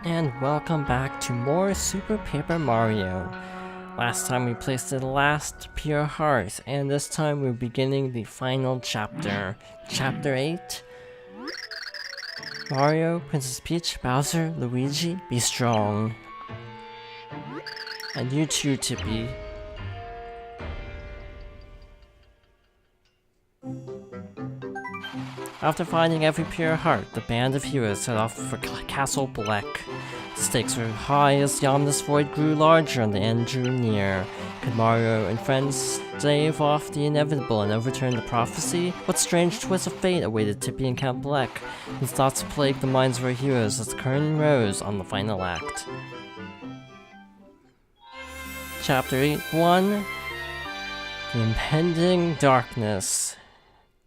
And welcome back to more Super Paper Mario. Last time we placed the last pure heart, and this time we're beginning the final chapter. Chapter 8. Mario, Princess Peach, Bowser, Luigi, be strong. And you too, Tippy. After finding every pure heart, the band of heroes set off for Castle Bleck. The stakes were high as the ominous void grew larger and the end drew near. Could Mario and friends stave off the inevitable and overturn the prophecy? What strange twist of fate awaited Tippy and Count Bleck? These thoughts plagued the minds of our heroes as the curtain rose on the final act. Chapter 8-1. The Impending Darkness.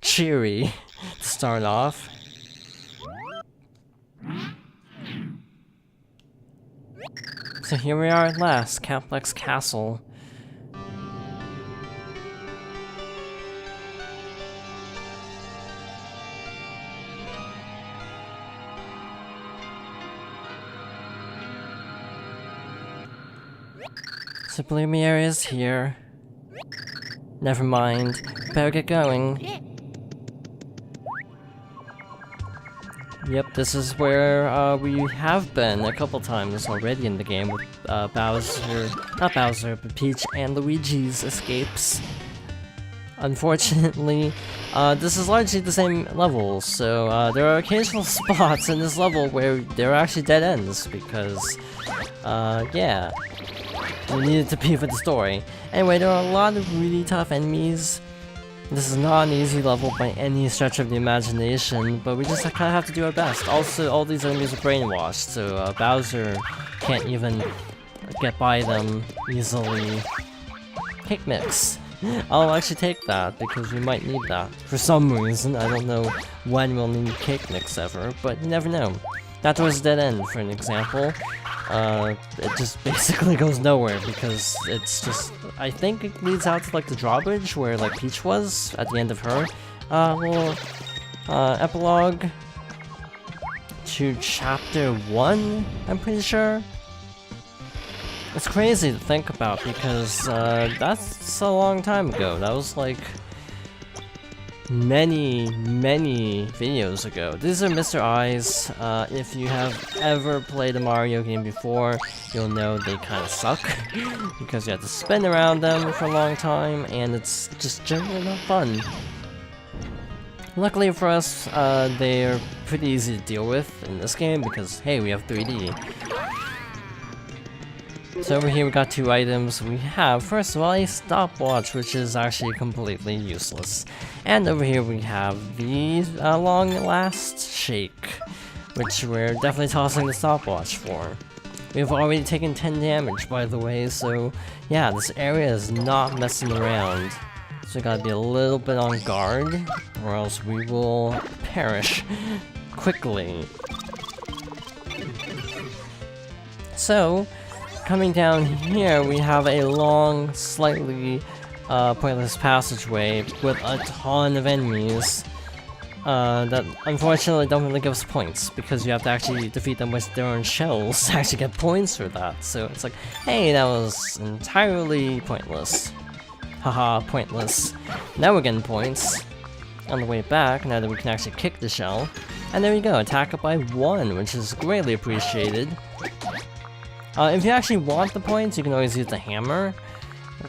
Cheery to start off. So here we are at last, Count Bleck's castle. Sublime is here. Never mind, better get going. Yep, this is where we have been a couple times already in the game with not Bowser, but Peach and Luigi's escapes. Unfortunately, this is largely the same level, so there are occasional spots in this level where there are actually dead ends, because, yeah, we needed to be for the story. Anyway, there are a lot of really tough enemies. This is not an easy level by any stretch of the imagination, but we just kind of have to do our best. Also, all these enemies are brainwashed, so Bowser can't even get by them easily. Cake mix. I'll actually take that, because we might need that. For some reason, I don't know when we'll need cake mix ever, but you never know. That door's a dead end, for an example. It just basically goes nowhere because it's just, I think it leads out to like the drawbridge where like Peach was at the end of her little epilogue to chapter 1, I'm pretty sure. It's crazy to think about because that's a long time ago. That was like many videos ago. These are Mr. Eyes. If you have ever played a Mario game before, you'll know they kind of suck because you have to spin around them for a long time and it's just generally not fun. Luckily for us, they're pretty easy to deal with in this game because, hey, we have 3D. So over here we got two items. We have, first of all, a stopwatch, which is actually completely useless. And over here we have the long last shake, which we're definitely tossing the stopwatch for. We've already taken 10 damage, by the way, so yeah, this area is not messing around. So we gotta be a little bit on guard, or else we will perish quickly. So, coming down here, we have a long, slightly pointless passageway with a ton of enemies that unfortunately don't really give us points because you have to actually defeat them with their own shells to actually get points for that. So it's like, hey, that was entirely pointless. Haha, pointless. Now we're getting points on the way back, now that we can actually kick the shell. And there we go, attack up by 1, which is greatly appreciated. If you actually want the points, you can always use the hammer,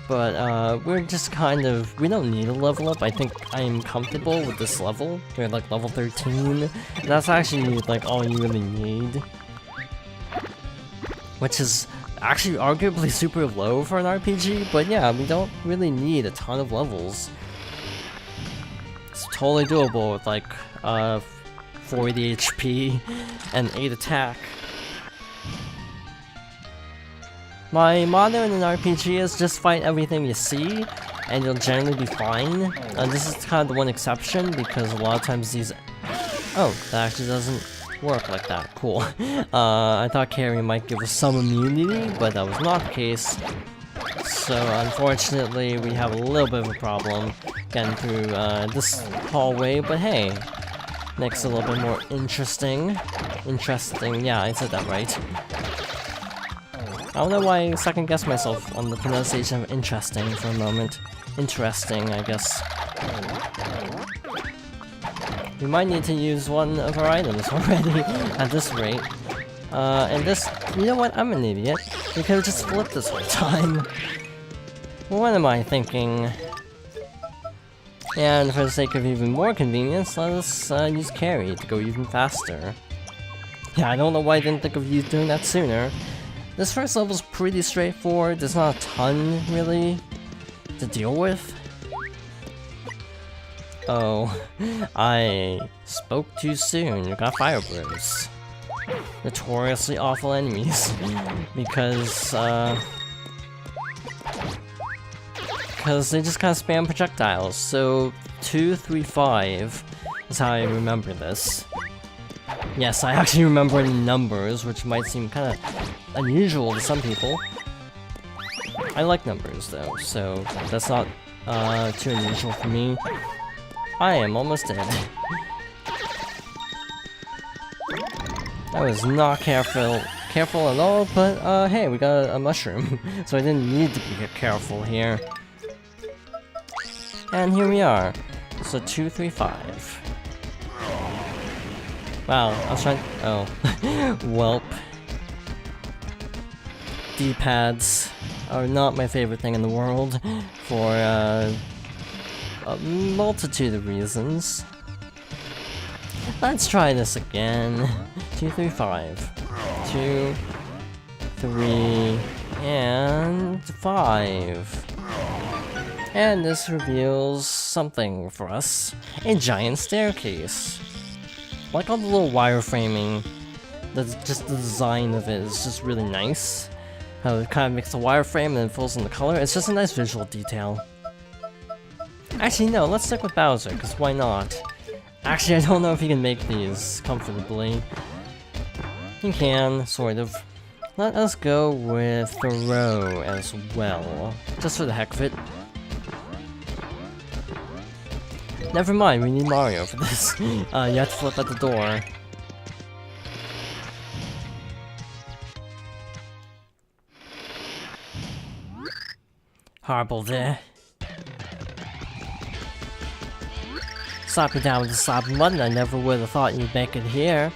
but we're just kind of, we don't need a level up. I think I am comfortable with this level. We're like level 13, that's actually like all you really need. Which is actually arguably super low for an RPG, but yeah, we don't really need a ton of levels. It's totally doable with like 40 HP and 8 attack. My motto in an RPG is just fight everything you see, and you'll generally be fine. This is kind of the one exception, because a lot of times these... Oh, that actually doesn't work like that. Cool. I thought carry might give us some immunity, but that was not the case. So, unfortunately, we have a little bit of a problem getting through this hallway, but hey, makes it a little bit more interesting. interesting. Yeah, I said that right. I don't know why I second-guessed myself on the pronunciation of interesting for a moment. Interesting, I guess. We might need to use one of our items already at this rate. And this... You know what? I'm an idiot. We could've just flipped this whole time. What am I thinking? And for the sake of even more convenience, let us use carry to go even faster. Yeah, I don't know why I didn't think of you doing that sooner. This first level's pretty straightforward. There's not a ton, really, to deal with. Oh, I spoke too soon. You got fire bros. Notoriously awful enemies. because they just kind of spam projectiles. So 2, 3, 5 is how I remember this. Yes, I actually remember in numbers, which might seem kind of unusual to some people. I like numbers though, so that's not too unusual for me. I am almost dead. I was not careful at all, but hey, we got a mushroom, so I didn't need to be careful here. And here we are. So 2, 3, 5. Wow, I was trying. Oh, welp. D-pads are not my favorite thing in the world for a multitude of reasons. Let's try this again. 2, 3, 5. 2, 3, and 5. And this reveals something for us. A giant staircase. Like all the little wireframing, just the design of it is just really nice. How it kind of makes the wireframe and then fills in the color. It's just a nice visual detail. Actually, no, let's stick with Bowser, because why not? Actually, I don't know if he can make these comfortably. He can, sort of. Let us go with Throw as well, just for the heck of it. Never mind, we need Mario for this. You have to flip at the door. Horrible there. Slap me down with the slapping button, I never would have thought you'd make it here.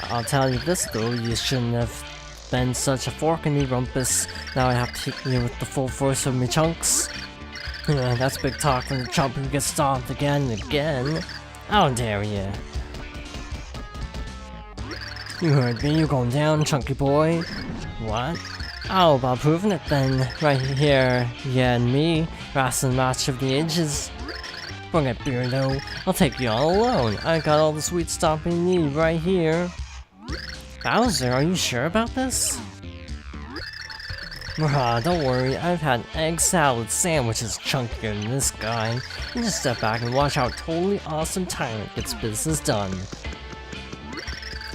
I'll tell you this though, you shouldn't have been such a fork in me, Rumpus. Now I have to hit you with the full force of me chunks. That's big talk from the chump who gets stomped again and again. How dare you? You heard me, you're going down, chunky boy. What? How about proving it then? Right here, yeah and me, wrestling match of the ages. Bring it, Beardo. I'll take you all alone. I got all the sweet stomping you need right here. Bowser, are you sure about this? Don't worry, I've had egg salad sandwiches chunkier than this guy. You just step back and watch how a totally awesome tyrant gets business done.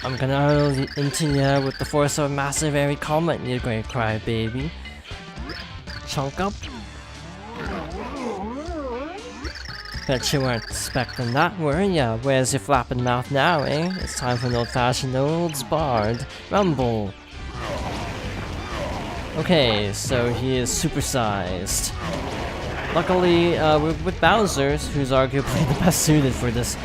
I'm gonna hurl into you with the force of a massive airy comet, you great crybaby. Chunk up. Bet you weren't expecting that, were ya? Where's your flapping mouth now, eh? It's time for an old-fashioned olds barred. Rumble! Okay, so he is supersized. Luckily, with Bowser, who's arguably the best suited for this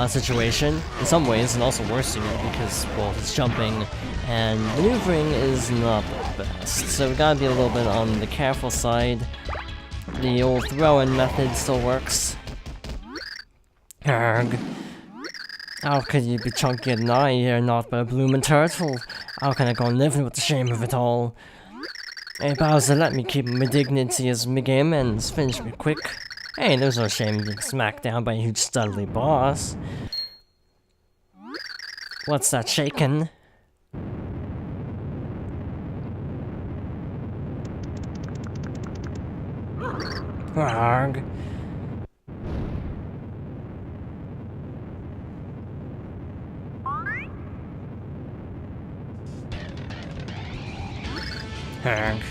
situation, in some ways, and also worse suited because, well, his jumping and maneuvering is not the best. So we gotta be a little bit on the careful side. The old throw-in method still works. Arrgh. How could you be chunkier than I here, not but a bloomin' turtle? How can I go on living with the shame of it all? Hey Bowser, let me keep my dignity as my game ends. Finish me quick. Hey, there's no shame in being smacked down by a huge studly boss. What's that shaking? Arrgh. Arrgh.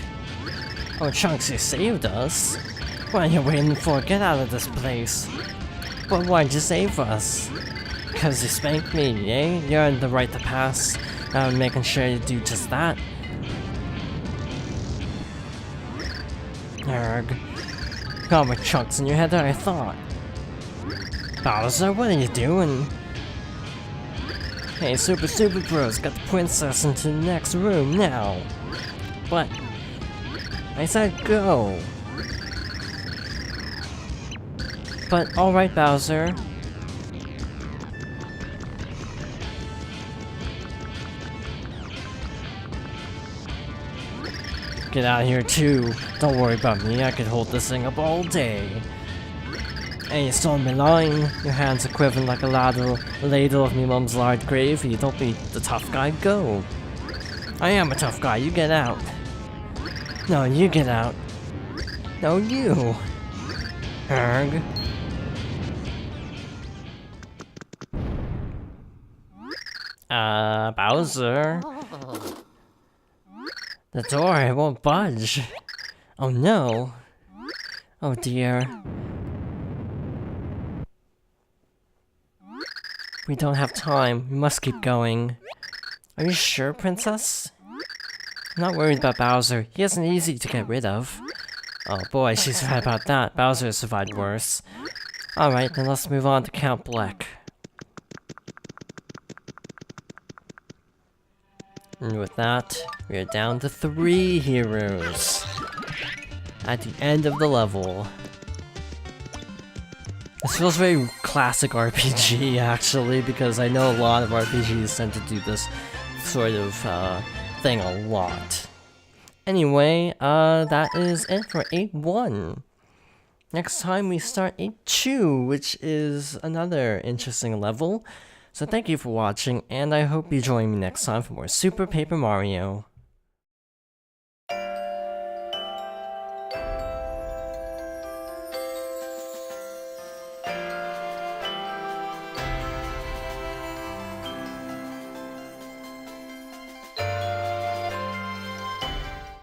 Oh, Chunks, you saved us? What are you waiting for? Get out of this place. But why'd you save us? because you spanked me, eh? You're in the right to pass. I'm making sure you do just that. Arg. Got more chunks in your head than I thought. Bowser, what are you doing? Hey, Super Bros, got the princess into the next room now. What? I said go. But alright, Bowser. Get out of here too. Don't worry about me, I could hold this thing up all day. Hey, you still in my line? Your hands are quivering like a ladle of me mum's lard gravy. Don't be the tough guy, go. I am a tough guy, you get out. No, you get out. No, you. Arg. Bowser. The door, it won't budge. Oh no. Oh dear. We don't have time. We must keep going. Are you sure, Princess? I'm not worried about Bowser. He isn't easy to get rid of. Oh boy, she's right about that. Bowser survived worse. Alright, then let's move on to Count Bleck. And with that, we are down to 3 heroes. At the end of the level. This feels very classic RPG, actually, because I know a lot of RPGs tend to do this sort of thing a lot. Anyway, that is it for 8-1. Next time we start 8-2, which is another interesting level. So thank you for watching, and I hope you join me next time for more Super Paper Mario.